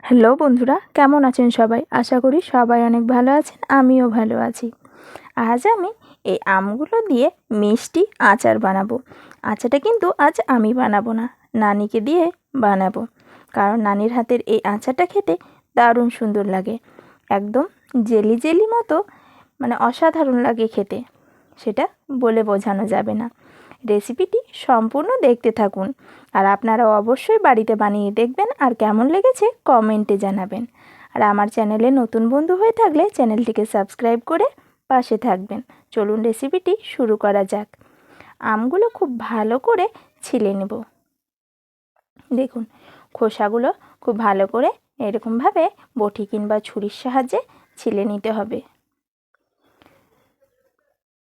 Hello বন্ধুরা, কেমন আছেন সবাই? আশা করি সবাই অনেক ভালো আছেন, আমিও ভালো আছি। আজ আমি এই আমগুলো দিয়ে মিষ্টি আচার বানাবো। আচারটা কিন্তু আজ আমি বানাবো না, নানিকে দিয়ে বানাবো। কারণ নানির হাতের এই আচারটা খেতে দারুণ সুন্দর লাগে, একদম জেলি জেলি মতো, মানে অসাধারণ লাগে খেতে, সেটা বলে বোঝানো যাবে না। রেসিপিটি সম্পূর্ণ দেখতে থাকুন, আর আপনারা অবশ্যই বাড়িতে বানিয়ে দেখবেন, আর কেমন লেগেছে কমেন্টে জানাবেন। আর আমার চ্যানেলে নতুন বন্ধু হয়ে থাকলে চ্যানেলটিকে সাবস্ক্রাইব করে পাশে থাকবেন। চলুন রেসিপিটি শুরু করা যাক। আমগুলো খুব ভালো করে ছিলে নেব। দেখুন, খোসাগুলো খুব ভালো করে এরকমভাবে বটি কিংবা ছুরির সাহায্যে ছিলে নিতে হবে।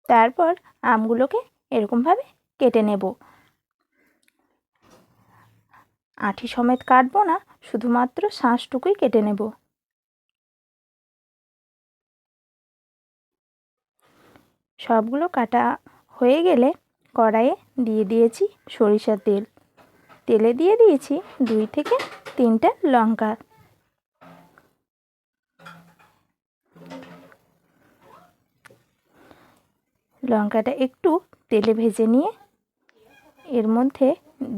তারপর আমগুলোকে এরকমভাবে কেটে নেব। আঁটি সমেত কাটবো না, শুধুমাত্র শাঁসটুকুই কেটে নেব। সবগুলো কাটা হয়ে গেলে কড়াইয়ে দিয়ে দিয়েছি সরিষার তেল। তেলে দিয়ে দিয়েছি 2 থেকে 3টে লঙ্কা। লঙ্কাটা একটু তেলে ভেজে নিয়ে এর মধ্যে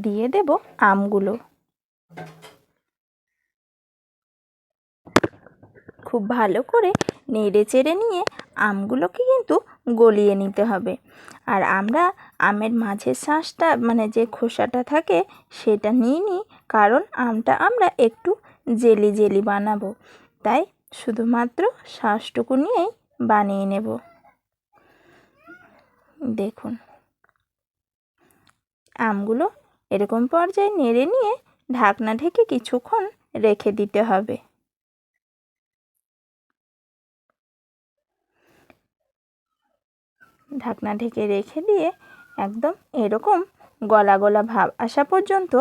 দিয়ে দেব আমগুলো। খুব ভালো করে নেড়ে চেড়ে নিয়ে আমগুলোকে কিন্তু গলিয়ে নিতে হবে। আর আমরা আমের মাঝের শাঁসটা, মানে যে খোসাটা থাকে, সেটা নিয়ে নিই, কারণ আমটা আমরা একটু জেলি জেলি বানাবো, তাই শুধুমাত্র শাঁসটুকু নিয়েই বানিয়ে নেব। দেখুন, আমগুলো এরকম পর্যায়ে নেড়ে নিয়ে ঢাকনা ঢেকে কিছুক্ষণ রেখে দিতে হবে। ঢাকনা ঢেকে রেখে দিয়ে একদম এরকম গলা গলা ভাব আসা পর্যন্ত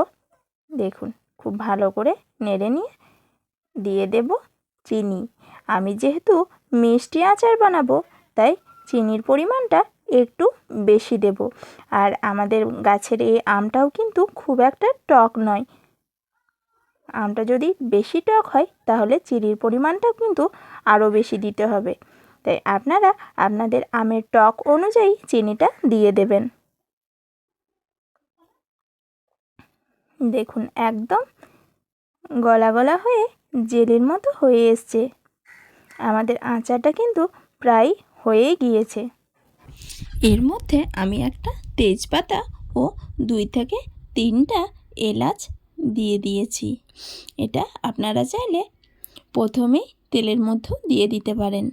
দেখুন খুব ভালো করে নেড়ে নিয়ে দিয়ে দেব চিনি। আমি যেহেতু মিষ্টি আচার বানাবো, তাই চিনির পরিমাণটা একটু বেশি দেব। আর আমাদের গাছের এই আমটাও কিন্তু খুব একটা টক নয়। আমটা যদি বেশি টক হয় তাহলে চিনির পরিমাণটাও কিন্তু আরও বেশি দিতে হবে। তাই আপনারা আপনাদের আমের টক অনুযায়ী চিনিটা দিয়ে দেবেন। দেখুন, একদম গলা গলা হয়ে জেলির মতো হয়ে এসছে। আমাদের আচারটা কিন্তু প্রায় হয়ে গিয়েছে। এর মধ্যে আমি একটা তেজপাতা ও 2 থেকে 3টা এলাচ দিয়ে দিয়েছি। এটা আপনারা চাইলে প্রথমেই তেলের মধ্যেও দিয়ে দিতে পারেন।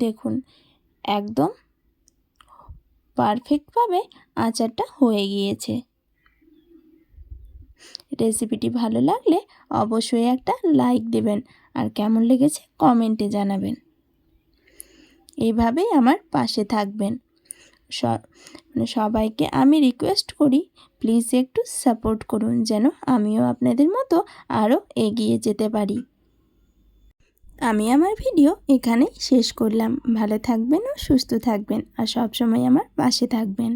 দেখুন, একদম পারফেক্টভাবে আচারটা হয়ে গিয়েছে। রেসিপিটি ভালো লাগলে অবশ্যই একটা লাইক দেবেন, আর কেমন লেগেছে কমেন্টে জানাবেন। এইভাবেই আমার পাশে থাকবেন। সবাইকে আমি রিকোয়েস্ট করি, প্লিজ একটু সাপোর্ট করুন, যেন আমিও আপনাদের মতো আরও এগিয়ে যেতে পারি। আমি আমার ভিডিও এখানেই শেষ করলাম। ভালো থাকবেন ও সুস্থ থাকবেন, আর সবসময় আমার পাশে থাকবেন।